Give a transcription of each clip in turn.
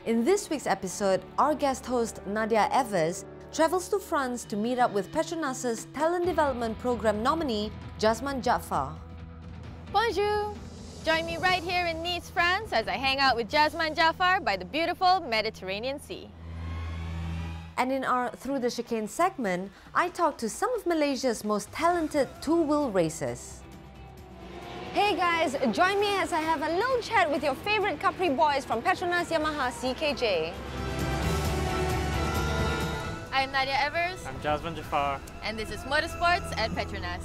In this week's episode, our guest host Nadia Evers travels to France to meet up with Petronas' Talent Development Program nominee Jasman Jaafar. Bonjour! Join me right here in Nice, France as I hang out with Jasman Jaafar by the beautiful Mediterranean Sea. And in our Through the Chicane segment, I talk to some of Malaysia's most talented two-wheel racers. Hey guys, join me as I have a little chat with your favorite Capri boys from Petronas Yamaha-CKJ. I'm Nadia Evers. I'm Jasman Jaafar. And this is Motorsports at Petronas.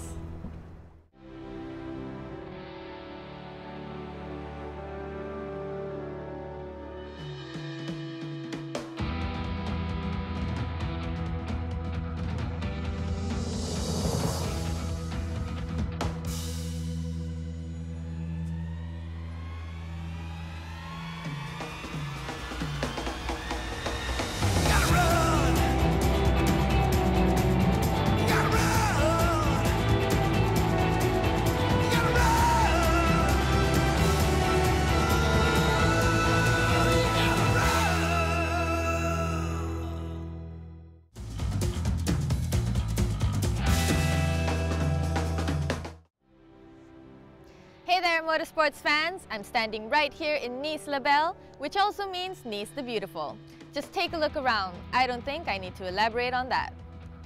Hey there, Motorsports fans! I'm standing right here in Nice La Belle, which also means Nice the Beautiful. Just take a look around. I don't think I need to elaborate on that.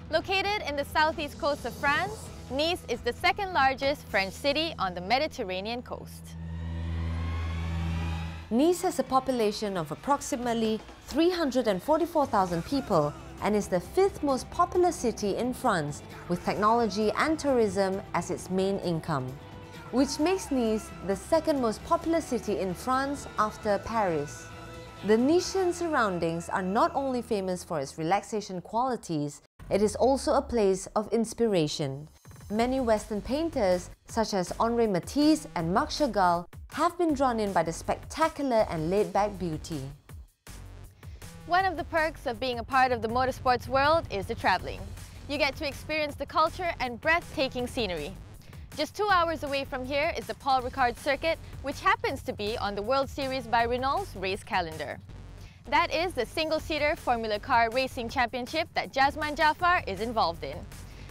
Located in the southeast coast of France, Nice is the second largest French city on the Mediterranean coast. Nice has a population of approximately 344,000 people and is the fifth most populous city in France, with technology and tourism as its main income, which makes Nice the second most populous city in France after Paris. The Nician surroundings are not only famous for its relaxation qualities, it is also a place of inspiration. Many Western painters, such as Henri Matisse and Marc Chagall, have been drawn in by the spectacular and laid-back beauty. One of the perks of being a part of the motorsports world is the traveling. You get to experience the culture and breathtaking scenery. Just 2 hours away from here is the Paul Ricard circuit, which happens to be on the World Series by Renault's race calendar. That is the single-seater Formula Car Racing Championship that Jasman Jaafar is involved in.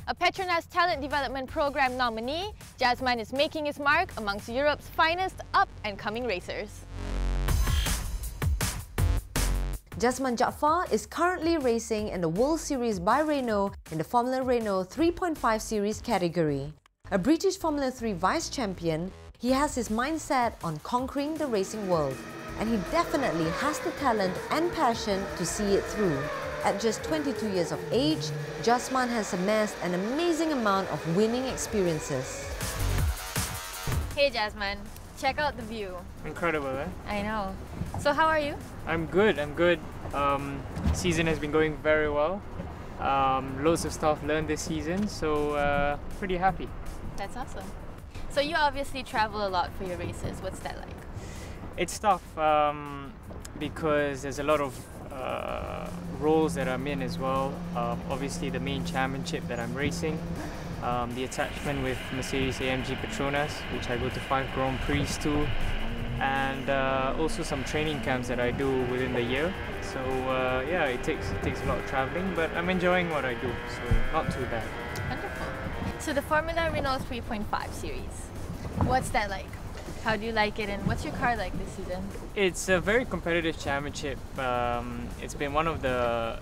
A Petronas Talent Development Program nominee, Jasman is making his mark amongst Europe's finest up-and-coming racers. Jasman Jaafar is currently racing in the World Series by Renault in the Formula Renault 3.5 Series category. A British Formula 3 vice champion, he has his mindset on conquering the racing world, and he definitely has the talent and passion to see it through. At just 22 years of age, Jasman has amassed an amazing amount of winning experiences. Hey Jasman, check out the view. Incredible, eh? I know. So how are you? I'm good. Season has been going very well. Loads of stuff learned this season, so pretty happy. That's awesome. So you obviously travel a lot for your races. What's that like? It's tough because there's a lot of roles that I'm in as well. Obviously the main championship that I'm racing, the attachment with Mercedes-AMG Petronas, which I go to 5 Grand Prix to, and also some training camps that I do within the year. So yeah, it takes a lot of traveling, but I'm enjoying what I do, so not too bad. Wonderful. So the Formula Renault 3.5 series, what's that like? How do you like it, and what's your car like this season? It's a very competitive championship. It's been one of the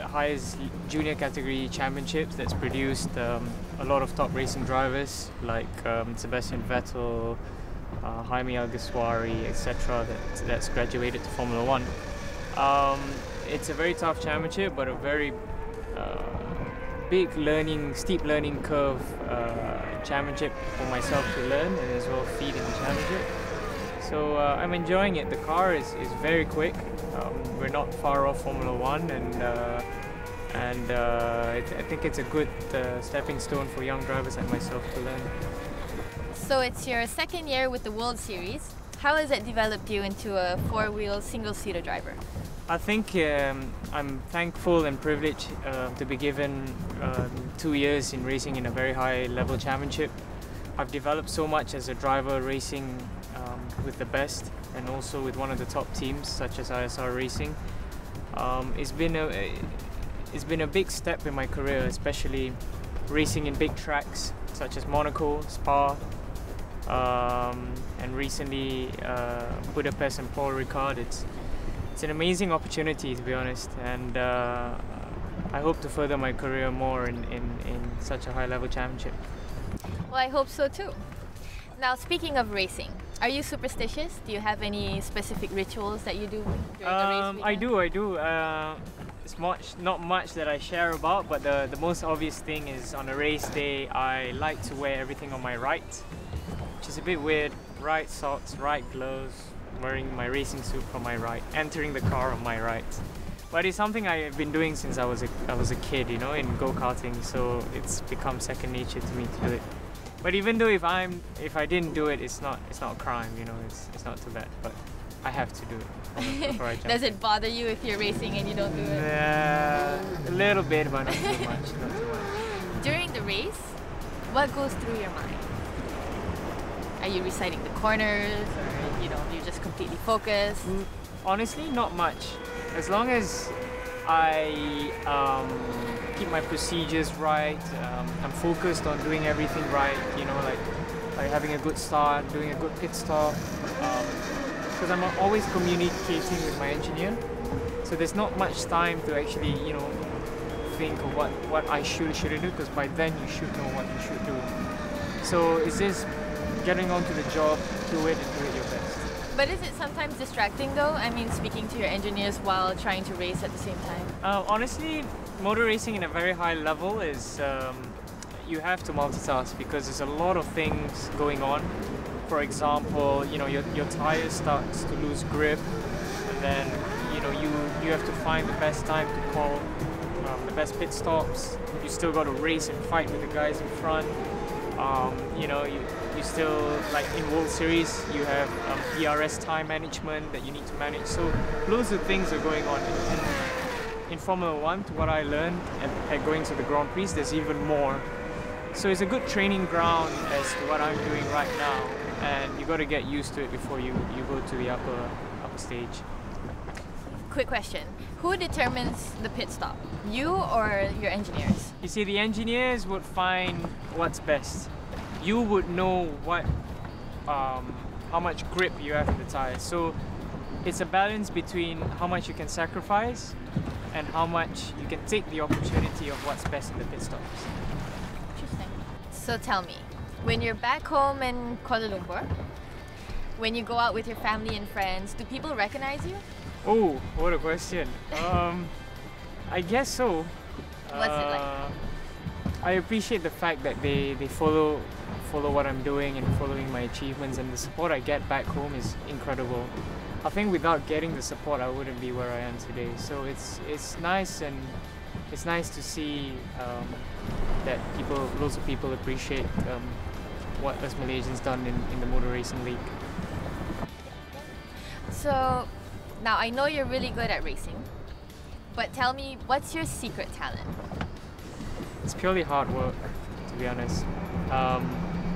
highest junior category championships that's produced a lot of top racing drivers like Sebastian Vettel, Jaime Alguersuari, etc. that's graduated to Formula 1. It's a very tough championship, but a very big steep learning curve championship for myself to learn and as well feed in the championship. So I'm enjoying it. The car is very quick. We're not far off Formula 1, and I think it's a good stepping stone for young drivers like myself to learn. So it's your second year with the World Series. How has it developed you into a four-wheel single-seater driver? I think I'm thankful and privileged to be given 2 years in racing in a very high level championship. I've developed so much as a driver racing with the best, and also with one of the top teams such as ISR Racing. It's been a big step in my career, especially racing in big tracks such as Monaco, Spa, and recently Budapest and Paul Ricard. It's an amazing opportunity, to be honest, and I hope to further my career more in such a high-level championship. Well, I hope so too. Now, speaking of racing, are you superstitious? Do you have any specific rituals that you do during the race weekend? I do. It's not much that I share about, but the most obvious thing is on a race day, I like to wear everything on my right, which is a bit weird. Right socks, right gloves, wearing my racing suit from my right, entering the car on my right. But it's something I've been doing since I was a kid, you know, in go-karting, so it's become second nature to me to do it. But even though if I didn't do it, it's not a crime, you know, it's not too bad. But I have to do it before I jump. Does it bother you if you're racing and you don't do it? Yeah, a little bit, but not too much. Not too much. During the race, what goes through your mind? Are you reciting the corners, or you're just completely focused? Honestly, not much. As long as I keep my procedures right, I'm focused on doing everything right, you know, like having a good start, doing a good pit stop, because I'm always communicating with my engineer, so there's not much time to actually, you know, think of what I shouldn't do, because by then you should know what you should do. So it's just getting on to the job, do it and do it your best. But is it sometimes distracting though? I mean, speaking to your engineers while trying to race at the same time? Honestly, motor racing in a very high level is you have to multitask because there's a lot of things going on. For example, you know, your tire starts to lose grip, and then you know you have to find the best time to call the best pit stops. You still got to race and fight with the guys in front. You know, you still, like in World Series, you have PRS time management that you need to manage. So loads of things are going on. In Formula One, to what I learned at going to the Grand Prix, there's even more. So it's a good training ground as to what I'm doing right now, and you got to get used to it before you go to the upper stage. Quick question. Who determines the pit stop? You or your engineers? You see, the engineers would find what's best. You would know how much grip you have in the tire. So it's a balance between how much you can sacrifice and how much you can take the opportunity of what's best in the pit stops. Interesting. So tell me, when you're back home in Kuala Lumpur, when you go out with your family and friends, do people recognize you? Oh, what a question. I guess so. What's it like? I appreciate the fact that they follow what I'm doing and following my achievements, and the support I get back home is incredible. I think without getting the support, I wouldn't be where I am today. So it's nice, and it's nice to see that lots of people appreciate what us Malaysians done in the motor racing league. So now I know you're really good at racing, but tell me, what's your secret talent? It's purely hard work, to be honest.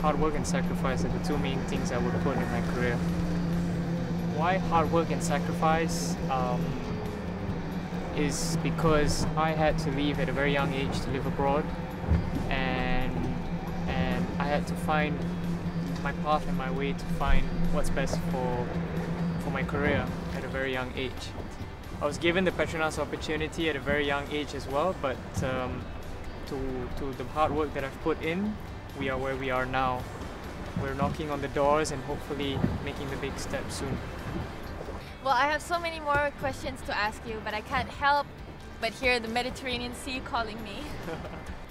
Hard work and sacrifice are the two main things I would put in my career. Why hard work and sacrifice? Is because I had to leave at a very young age to live abroad, and I had to find my path and my way to find what's best for my career at a very young age. I was given the Petronas opportunity at a very young age as well, but to the hard work that I've put in, we are where we are now. We're knocking on the doors and hopefully making the big step soon. Well, I have so many more questions to ask you, but I can't help but hear the Mediterranean Sea calling me.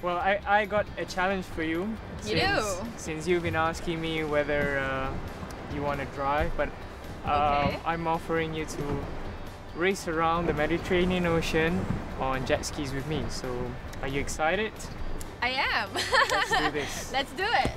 Well, I got a challenge for you. Since you've been asking me whether you want to drive, but okay. I'm offering you to race around the Mediterranean Ocean on jet skis with me. So, are you excited? I am. Let's do this. Let's do it.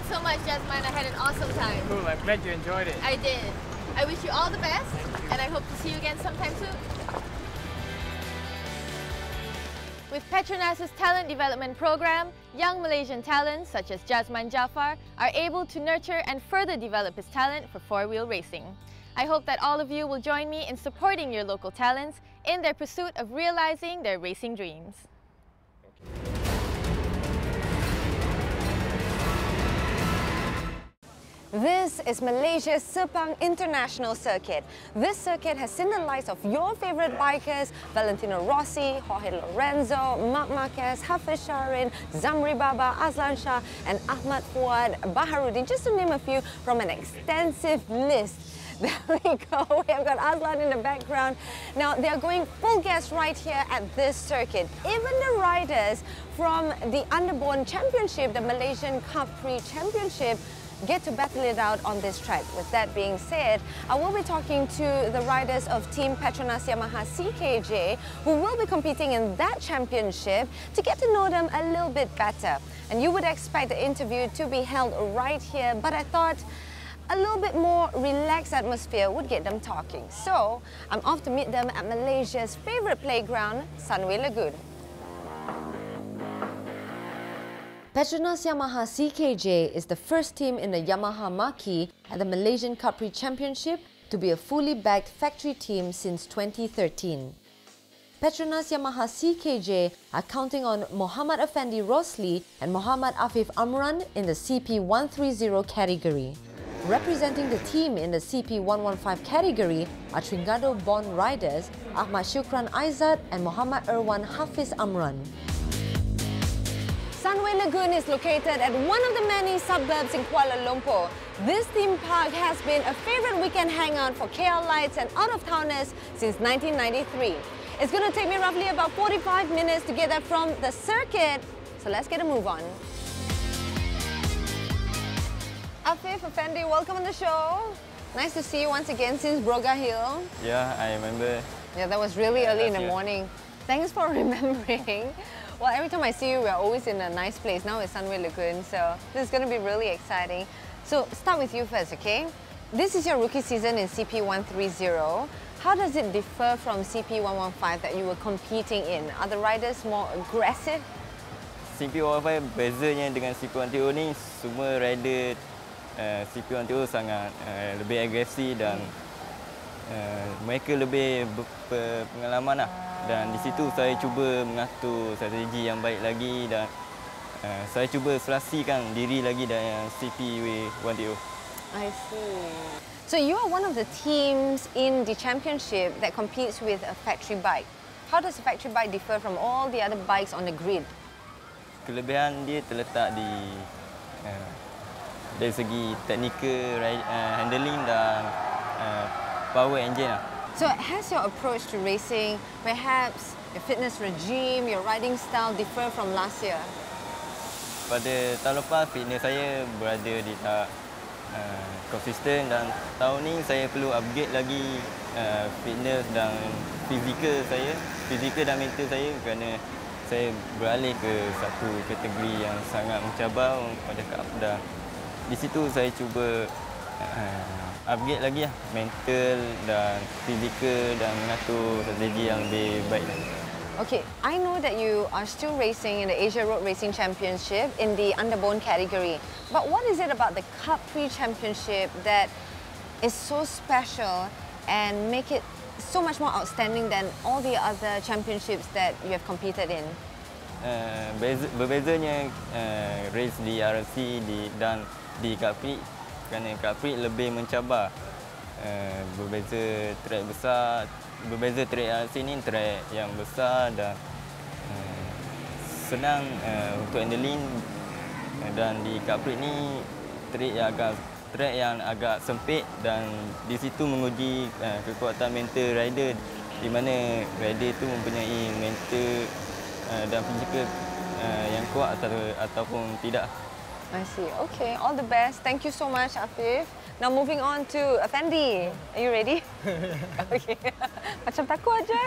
so much, Jasmine. I had an awesome time. Cool, I'm glad you enjoyed it. I did. I wish you all the best, and I hope to see you again sometime soon. With Petronas's talent development program, young Malaysian talents such as Jasmine Jafar are able to nurture and further develop his talent for four-wheel racing. I hope that all of you will join me in supporting your local talents in their pursuit of realizing their racing dreams. This is Malaysia's Sepang International Circuit. This circuit has seen the likes of your favourite bikers, Valentino Rossi, Jorge Lorenzo, Marc Marquez, Hafiz Sharin, Zamri Baba, Azlan Shah and Ahmad Fuad Baharuddin, just to name a few from an extensive list. There we go, we have got Azlan in the background. Now they are going full gas right here at this circuit. Even the riders from the Underborn Championship, the Malaysian Cup Prix Championship, get to battle it out on this track. With that being said, I will be talking to the riders of Team PETRONAS Yamaha-CKJ who will be competing in that championship to get to know them a little bit better. And you would expect the interview to be held right here, but I thought a little bit more relaxed atmosphere would get them talking. So I'm off to meet them at Malaysia's favourite playground, Sunway Lagoon. Petronas Yamaha-CKJ is the first team in the Yamaha marquee at the Malaysian Cup Prix Championship to be a fully backed factory team since 2013. Petronas Yamaha-CKJ are counting on Muhammad Effendi Rosli and Muhammad Afif Amran in the CP130 category. Representing the team in the CP115 category are Tringado-born riders Ahmad Shukran Aizat and Muhammad Irwan Hafiz Amran. Sunway Lagoon is located at one of the many suburbs in Kuala Lumpur. This theme park has been a favourite weekend hangout for KL-lites and out-of-towners since 1993. It's going to take me roughly about 45 minutes to get there from the circuit, so let's get a move on. Afif, Effendi, welcome on the show. Nice to see you once again since Broga Hill. Yeah, I remember. Yeah, that was really early in the year. morning. Thanks for remembering. Well, every time I see you, we're always in a nice place. Now it's Sunway Lagoon, so this is going to be really exciting. So, start with you first, okay? This is your rookie season in CP130. How does it differ from CP115 that you were competing in? Are the riders more aggressive? CP115 bezanya dengan CP130 ni, semua rider CP130 sangat lebih agresif dan mereka lebih berpengalaman lah. Dan di situ saya cuba mengatur strategi yang baik lagi dan saya cuba selasikan diri lagi dengan CP130. I see. So you are one of the teams in the championship that competes with a factory bike. How does a factory bike differ from all the other bikes on the grid? Kelebihan dia terletak di dari segi teknikal handling dan power engine lah. So has your approach to racing, perhaps your fitness regime, your riding style differ from last year? Pada tahun lepas, fitness saya berada di tahap konsisten dan tahun ni saya perlu upgrade lagi fitness dan fizikal dan mental saya kerana saya beralih ke satu kategori yang sangat mencabar pada Cup dan di situ saya cuba upgrade lagi lah, mental dan fizikal dan mengatur strategi yang lebih baik. Okay, I know that you are still racing in the Asia Road Racing Championship in the Underborn category. But what is it about the Cup Prix Championship that is so special and make it so much more outstanding than all the other championships that you have competed in? Berbezanya race di RC dan di Cup Prix kerana Cup Prix lebih mencabar. Berbeza track besar, berbeza track RC ni track yang besar dan senang untuk handling dan di Cup Prix ni track yang agak sempit dan di situ menguji kekuatan mental rider di mana rider itu mempunyai mental dan fizikal yang kuat ataupun tidak. I see. Okay, all the best. Thank you so much, Afif. Now moving on to Effendi. Are you ready? Okay. Macam takut aja.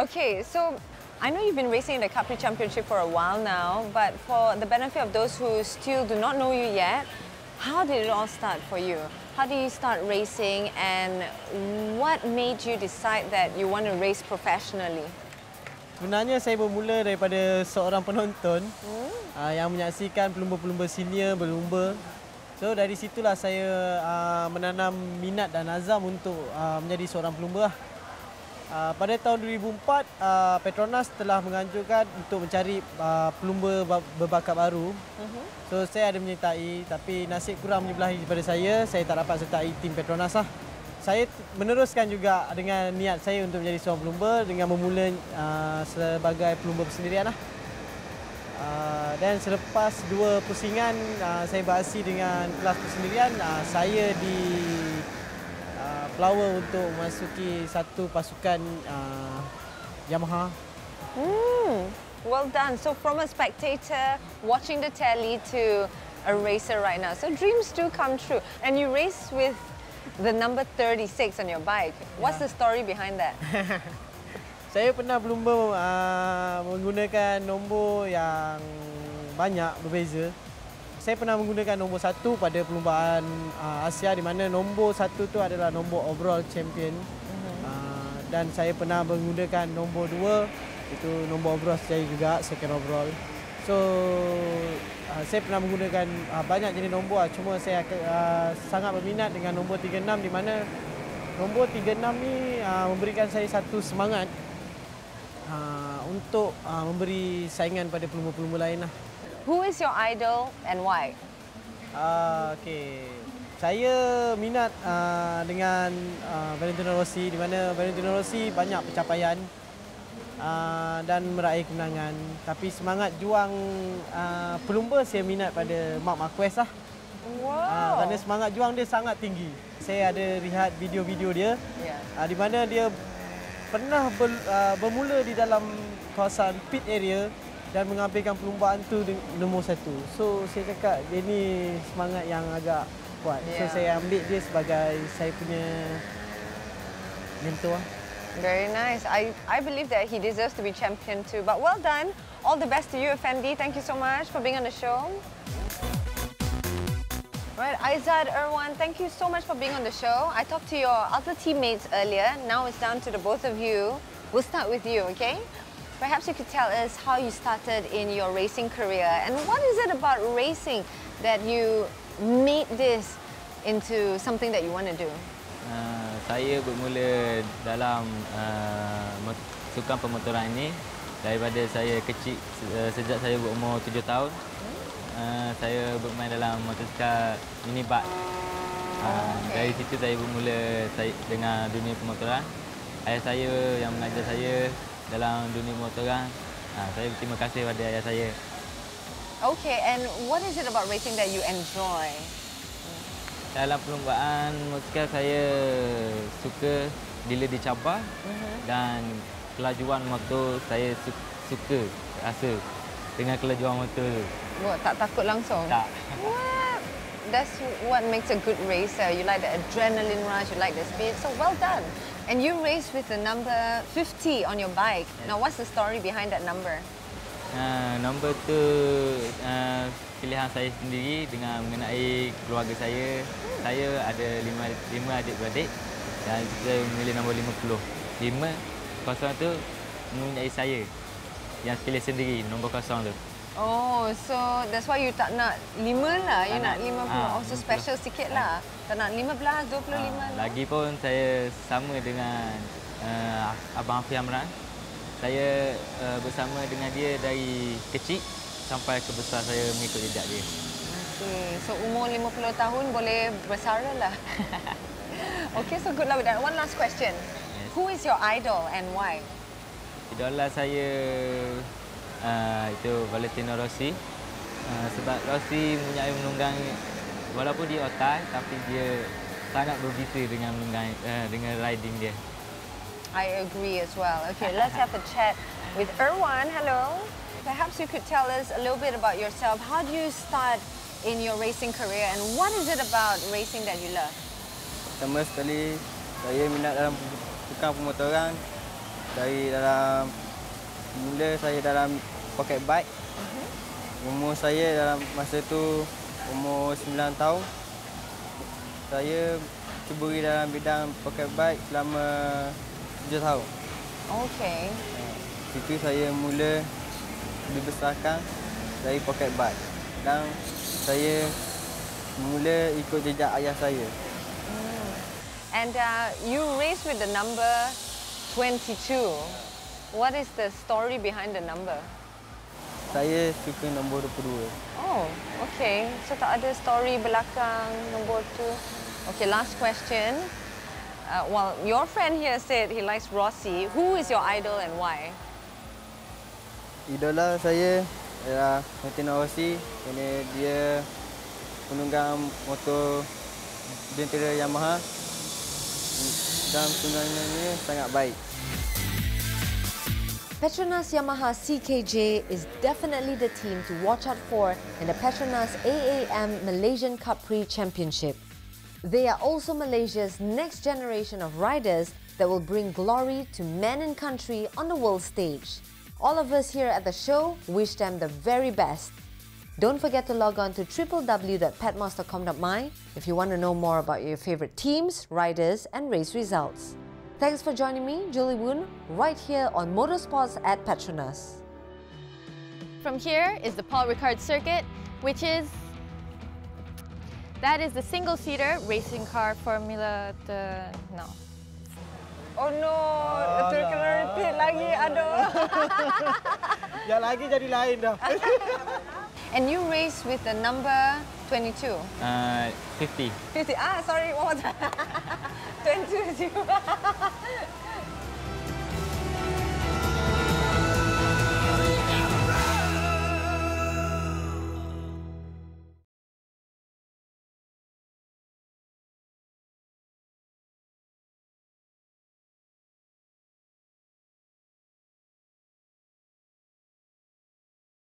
Okay, so I know you've been racing in the Capri Championship for a while now, but for the benefit of those who still do not know you yet, how did it all start for you? How did you start racing and what made you decide that you want to race professionally? Sebenarnya saya bermula daripada seorang penonton yang menyaksikan pelumba-pelumba senior berlumba. So dari situlah saya menanam minat dan azam untuk menjadi seorang pelumba. Pada tahun 2004, Petronas telah menganjurkan untuk mencari pelumba berbakat baru. So saya ada menyertai, tapi nasib kurang menyebelahi daripada saya tak dapat sertai Team Petronas lah. Saya meneruskan juga dengan niat saya untuk menjadi seorang pelumba dengan memula sebagai pelumba persendirian lah. Dan selepas 2 pusingan saya beraksi dengan kelas persendirian, saya di flower untuk memasuki satu pasukan Yamaha. Well done. So from a spectator watching the telly to a racer right now. So dreams do come true. And you race with the number 36 on your bike. What's the story behind that? Saya pernah berlumba menggunakan nombor yang banyak berbeza. Saya pernah menggunakan nombor 1 pada perlumbaan Asia, di mana nombor 1 tu adalah nombor overall champion. Dan saya pernah menggunakan nombor 2, itu nombor overall saya juga, second overall. So saya pernah menggunakan banyak jenis nombor, cuma saya sangat berminat dengan nombor 36, di mana nombor 36 ni memberikan saya satu semangat untuk memberi saingan pada pelumba-pelumba lain lah. Who is your idol and why? Okay. Saya minat dengan Valentino Rossi, di mana Valentino Rossi banyak pencapaian dan meraih kemenangan. Tapi semangat juang pelumba saya minat pada Marc Marquez lah. Wow. Kerana semangat juang dia sangat tinggi. Saya ada lihat video-video dia, di mana dia pernah bermula di dalam kawasan pit area dan mengambilkan perlumbaan tu nombor 1. So saya cakap dia ni semangat yang agak kuat. So saya ambil dia sebagai saya punya mentor. Very nice. I believe that he deserves to be champion too. But well done. All the best to you, Effendi. Thank you so much for being on the show. Right, Aizad, Erwan, thank you so much for being on the show. I talked to your other teammates earlier. Now it's down to the both of you. We'll start with you, okay? Perhaps you could tell us how you started in your racing career and what is it about racing that you made this into something that you want to do? Saya bermula dalam sukan pemotoran ini daripada saya kecil, sejak saya berumur 7 tahun. Saya bermain dalam motosikal minibike. Dari situ saya bermula dengan dunia pemotoran. Ayah saya yang mengajar saya dalam dunia motoran. Saya berterima kasih pada ayah saya. Okay, and what is it about racing that you enjoy? Dalam perlombaan motosikal saya suka bila dicabar dan kelajuan motor saya suka rasa dengan kelajuan motor. What, tak takut langsung? Tak. What? That's what makes a good racer. You like the adrenaline rush, you like the speed. So well done. And you race with the number 50 on your bike. Now, what's the story behind that number? Nombor tu pilihan saya sendiri dengan mengenai keluarga saya. Saya ada 5 adik-beradik dan kita memilih nombor 50. 5 tu mempunyai saya yang pilih sendiri nombor 0 tu. Oh, so that's why you tak nak 5 lah. You nak 50. Oh, so special sikit lah. Tak nak 15, 25 lah. Lagipun saya sama dengan Abang Hafiz Amran. Saya bersama dengan dia dari kecil sampai ke besar saya mengikut jejak dia. Okay, so umur 50 tahun boleh bersara lah. Okay, so good luck with that. One last question. Yes. Who is your idol and why? Idola saya itu Valentino Rossi. Sebab Rossi mempunyai menunggang, walaupun dia otai, tapi dia sangat berbisa dengan menunggang, dengan riding dia. I agree as well. Okay, let's have a chat with Erwan. Hello. Perhaps you could tell us a little bit about yourself. How do you start in your racing career and what is it about racing that you love? Pertama sekali, saya minat dalam sukan pemotoran dari dalam mula saya dalam pocket bike. Umur saya dalam masa tu umur 9 tahun. Saya ceburi dalam bidang pocket bike selama 7 tahun. Okay. Situ saya mula dibesarkan dari pocket bike dan saya mula ikut jejak ayah saya. And you race with the number 22. What is the story behind the number? Saya suka nombor 22. Oh, okay. So tak ada story belakang nombor tu. Okay, last question. Well, your friend here said he likes Rossi. Who is your idol and why? Idola saya ialah Valentino Rossi kerana dia penunggang motor jentera Yamaha dan penunggangannya sangat baik. Petronas Yamaha-CKJ is definitely the team to watch out for in the Petronas AAM Malaysian Cup Prix Championship. They are also Malaysia's next generation of riders that will bring glory to men and country on the world stage. All of us here at the show wish them the very best. Don't forget to log on to www.petmos.com.my if you want to know more about your favorite teams, riders and race results. Thanks for joining me, Julie Woon, right here on Motorsports at Petronas. From here is the Paul Ricard circuit, which is the single-seater racing car Formula no. Oh no, kena repeat lagi, aduh. Yang lagi jadi lain dah. And you race with the number 22? 50. 50, sorry, what was that? 22.